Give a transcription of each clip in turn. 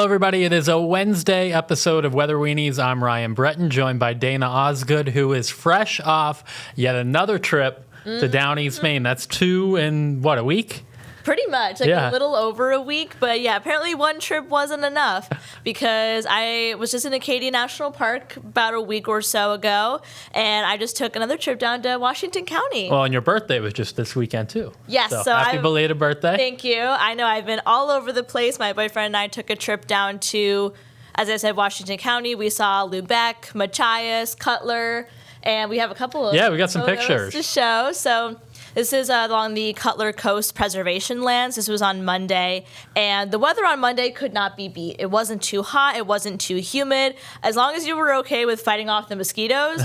Hello, everybody. It is a Wednesday episode of weather-weenies. I'm Ryan Breton, joined by Dana Osgood, who is fresh off yet another trip to Down East Maine. That's 2 in, a week? Pretty much, a little over a week. But yeah, apparently one trip wasn't enough because I was just in Acadia National Park about a week or so ago, and I just took another trip down to Washington County. Well, and your birthday was just this weekend, too. Yes. So happy belated birthday. Thank you. I know I've been all over the place. My boyfriend and I took a trip down to, as I said, Washington County. We saw Lubec, Machias, Cutler, and we have a couple of we got some pictures to show. So this is along the Cutler Coast Preservation Lands. This was on Monday, and the weather on Monday could not be beat. It wasn't too hot. It wasn't too humid. As long as you were okay with fighting off the mosquitoes,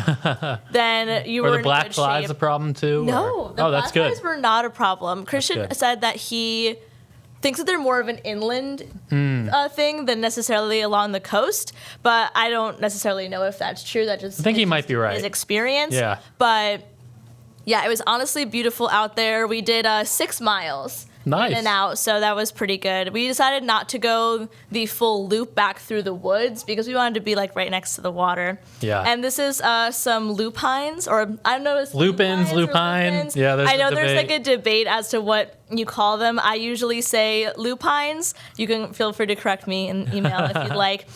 then you were in good shape. Were the black flies a problem too? No, the black flies were not a problem. Christian said that he thinks that they're more of an inland thing than necessarily along the coast, but I don't necessarily know if that's true. I think he might be right. His experience. Yeah. But yeah, it was honestly beautiful out there. We did 6 miles in and out, so that was pretty good. We decided not to go the full loop back through the woods because we wanted to be like right next to the water. Yeah. And this is some lupines, or I don't know if it's lupines. Yeah, I know there's like a debate as to what you call them. I usually say lupines. You can feel free to correct me in email if you'd like.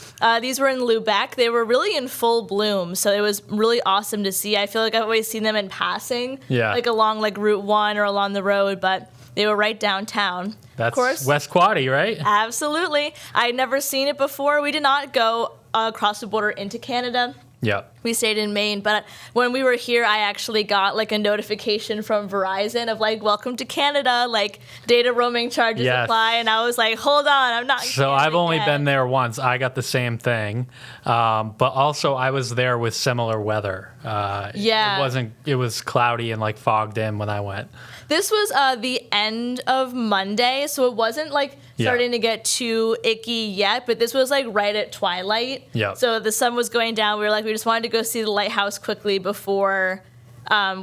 These were in Lubec. They were really in full bloom, so it was really awesome to see. I feel like I've always seen them in passing, like along like Route 1 or along the road, but they were right downtown. That's of course, West Quaddy, right? Absolutely. I'd never seen it before. We did not go across the border into Canada. Yeah. We stayed in Maine, but when we were here, I actually got like a notification from Verizon of like, welcome to Canada, like data roaming charges apply. And I was like, hold on, I'm not. So I've only been there once. I got the same thing. But also I was there with similar weather. It was cloudy and like fogged in when I went. This was the end of Monday, so it wasn't like starting to get too icky yet, but this was like right at twilight. Yeah. So the sun was going down. We were like, we just wanted to go see the lighthouse quickly before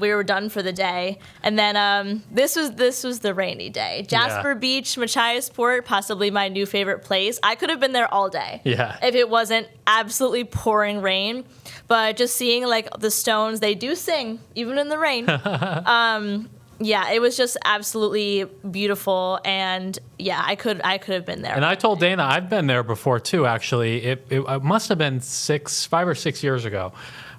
we were done for the day. And then this was the rainy day. Jasper Beach, Machias Port, possibly my new favorite place. I could have been there all day if it wasn't absolutely pouring rain. But just seeing like the stones, they do sing even in the rain. Yeah, it was just absolutely beautiful, and yeah, I could have been there. And I told Dana I've been there before too. Actually, it must have been 5 or 6 years ago.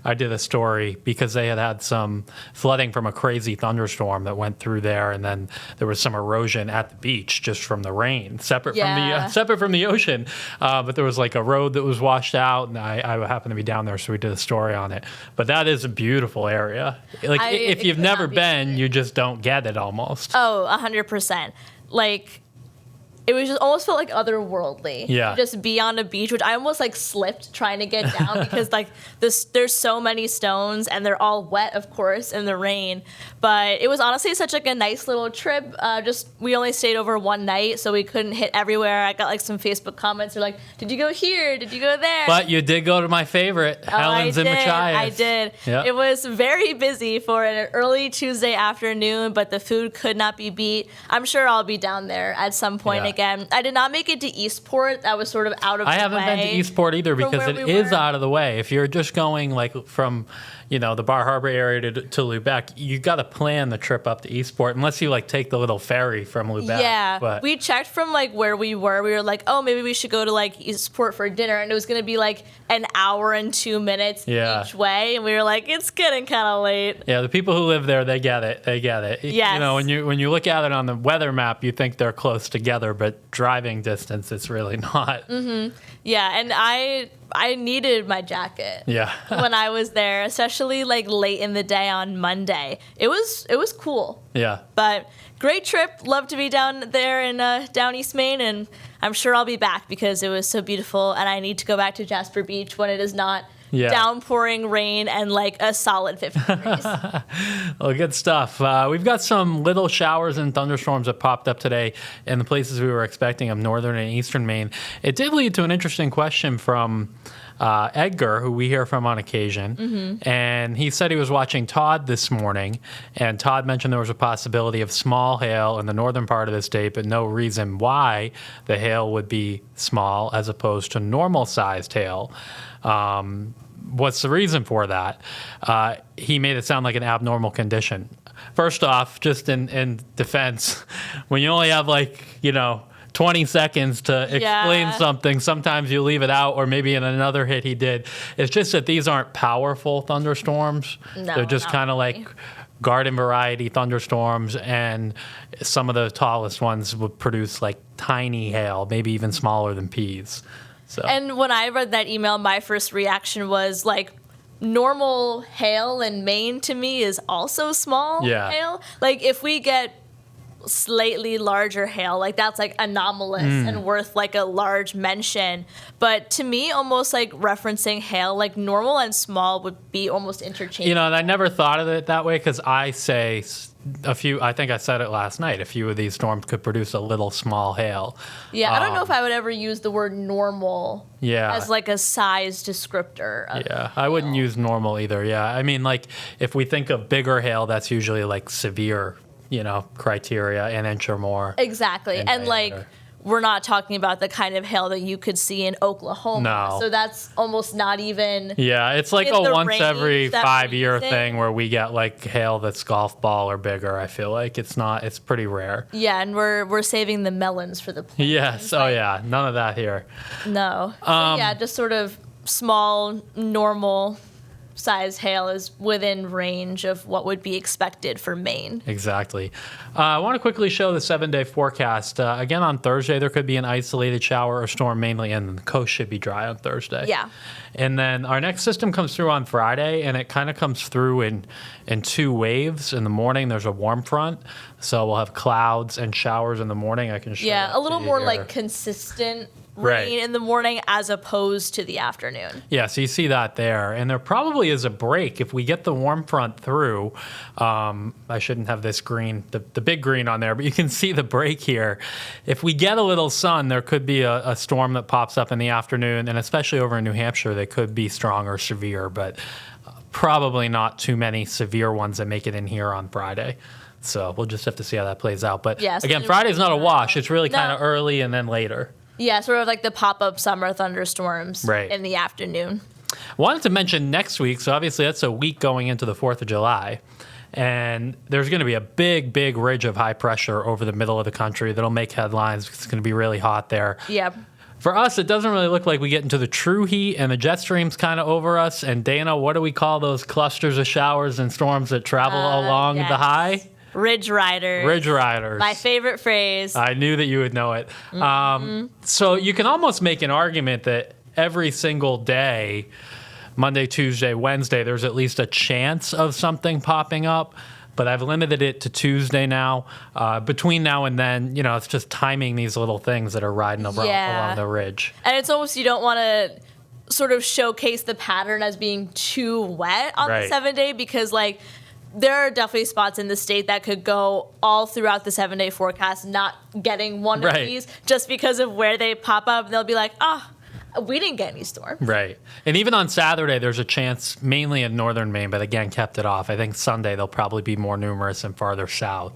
I did a story because they had some flooding from a crazy thunderstorm that went through there, and then there was some erosion at the beach just from the rain, separate from the ocean. But there was like a road that was washed out, and I happened to be down there, so we did a story on it. But that is a beautiful area. Like if you've never been, you just don't get it almost. Oh, 100%. Like, it was just almost felt like otherworldly. Yeah. Just be on a beach, which I almost like slipped trying to get down because like there's so many stones and they're all wet, of course, in the rain. But it was honestly such like a nice little trip. We only stayed over one night, so we couldn't hit everywhere. I got like some Facebook comments that were like, "Did you go here? Did you go there?" But you did go to my favorite, Helen's and Machias. I did. Yep. It was very busy for an early Tuesday afternoon, but the food could not be beat. I'm sure I'll be down there at some point again. I did not make it to Eastport. That was sort of out of the way. I haven't been to Eastport either because it is out of the way. If you're just going like from, the Bar Harbor area to Lubec, you got to plan the trip up to Eastport unless you like take the little ferry from Lubec. Yeah, but we checked from like where we were. We were like, oh, maybe we should go to like Eastport for dinner, and it was going to be like an hour and 2 minutes each way, and we were like, it's getting kind of late. Yeah, the people who live there, they get it. Yes. When you look at it on the weather map, you think they're close together, but driving distance, it's really not. Mm-hmm. Yeah, and I needed my jacket. Yeah. When I was there, especially like late in the day on Monday. It was cool. Yeah. But great trip. Love to be down there in down East Maine, and I'm sure I'll be back because it was so beautiful, and I need to go back to Jasper Beach when it is not downpouring rain and like a solid 50 degrees. Well, good stuff. We've got some little showers and thunderstorms that popped up today in the places we were expecting of northern and eastern Maine. It did lead to an interesting question from Edgar, who we hear from on occasion, and he said he was watching Todd this morning, and Todd mentioned there was a possibility of small hail in the northern part of the state, but no reason why the hail would be small as opposed to normal-sized hail. What's the reason for that? He made it sound like an abnormal condition. First off, just in defense, when you only have 20 seconds to explain something, sometimes you leave it out, or maybe in another hit he did. It's just that these aren't powerful thunderstorms. No, they're just kind of like garden variety thunderstorms, and some of the tallest ones would produce like tiny hail, maybe even smaller than peas. So. And when I read that email, my first reaction was like, normal hail in Maine to me is also small hail. Like if we get slightly larger hail, like that's like anomalous and worth like a large mention. But to me, almost like referencing hail, like normal and small would be almost interchangeable. And I never thought of it that way because I say I think I said it last night, a few of these storms could produce a little small hail. Yeah, I don't know if I would ever use the word normal as like a size descriptor. I wouldn't use normal either. Yeah, I mean, like if we think of bigger hail, that's usually like severe, criteria, an inch or more. Exactly. And like we're not talking about the kind of hail that you could see in Oklahoma. No. So that's almost not even. Yeah, it's like a once every 5-year thing where we get like hail that's golf ball or bigger. I feel like it's pretty rare. Yeah, and we're saving the melons for the plains. Yes. None of that here. No. Just sort of small, normal size hail is within range of what would be expected for Maine. Exactly. I want to quickly show the 7-day forecast. Again, on Thursday, there could be an isolated shower or storm mainly, and the coast should be dry on Thursday. Yeah. And then our next system comes through on Friday, and it kind of comes through in 2 waves. In the morning, there's a warm front, so we'll have clouds and showers in the morning. I can show that a little more like consistent rain in the morning as opposed to the afternoon. Yeah, so you see that there. And there probably is a break. If we get the warm front through, I shouldn't have this green, the big green on there, but you can see the break here. If we get a little sun, there could be a storm that pops up in the afternoon, and especially over in New Hampshire, they could be strong or severe, but probably not too many severe ones that make it in here on Friday. So we'll just have to see how that plays out. But again, Friday's not a wash. It's really kind of early and then later. Yeah, sort of like the pop-up summer thunderstorms in the afternoon. Wanted to mention next week, so obviously that's a week going into the 4th of July, and there's going to be a big, big ridge of high pressure over the middle of the country that'll make headlines. It's going to be really hot there. Yeah. For us, it doesn't really look like we get into the true heat, and the jet stream's kind of over us. And Dana, what do we call those clusters of showers and storms that travel along the high? Ridge riders. Ridge riders. My favorite phrase. I knew that you would know it. So you can almost make an argument that every single day, Monday, Tuesday, Wednesday, there's at least a chance of something popping up. But I've limited it to Tuesday now. Between now and then, it's just timing these little things that are riding along the ridge. And it's almost you don't want to sort of showcase the pattern as being too wet on the 7-day because, like, there are definitely spots in the state that could go all throughout the 7-day forecast not getting one of these just because of where they pop up. They'll be like, we didn't get any storm. Right. And even on Saturday, there's a chance, mainly in northern Maine, but again, kept it off. I think Sunday they'll probably be more numerous and farther south.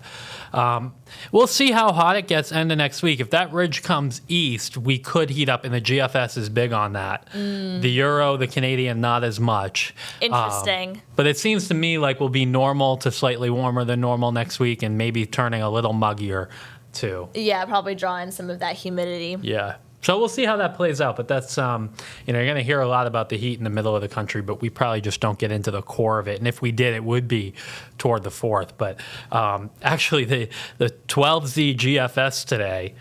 We'll see how hot it gets end of next week. If that ridge comes east, we could heat up, and the GFS is big on that. The Euro, the Canadian, not as much. Interesting. But it seems to me like we'll be normal to slightly warmer than normal next week and maybe turning a little muggier too. Yeah, probably drawing some of that humidity. Yeah. So we'll see how that plays out, but that's, you're going to hear a lot about the heat in the middle of the country, but we probably just don't get into the core of it. And if we did, it would be toward the 4th. But actually, the 12Z GFS today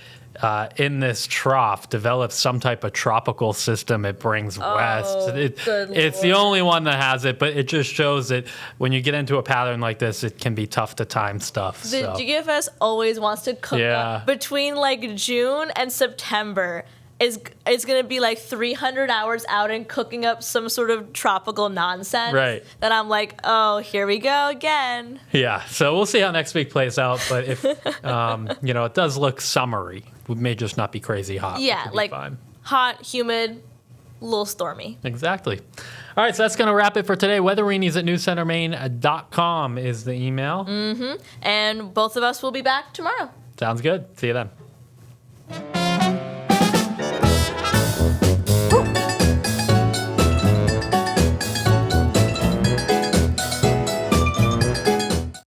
in this trough develops some type of tropical system it brings west. It's the only one that has it, but it just shows that when you get into a pattern like this, it can be tough to time stuff. The GFS always wants to cook up between like June and September. It's going to be like 300 hours out and cooking up some sort of tropical nonsense. Right. That I'm like, oh, here we go again. Yeah, so we'll see how next week plays out. But if, it does look summery. It may just not be crazy hot. Yeah, like fine. Hot, humid, a little stormy. Exactly. All right, so that's going to wrap it for today. weather-weenies at newscentermaine.com is the email. And both of us will be back tomorrow. Sounds good. See you then.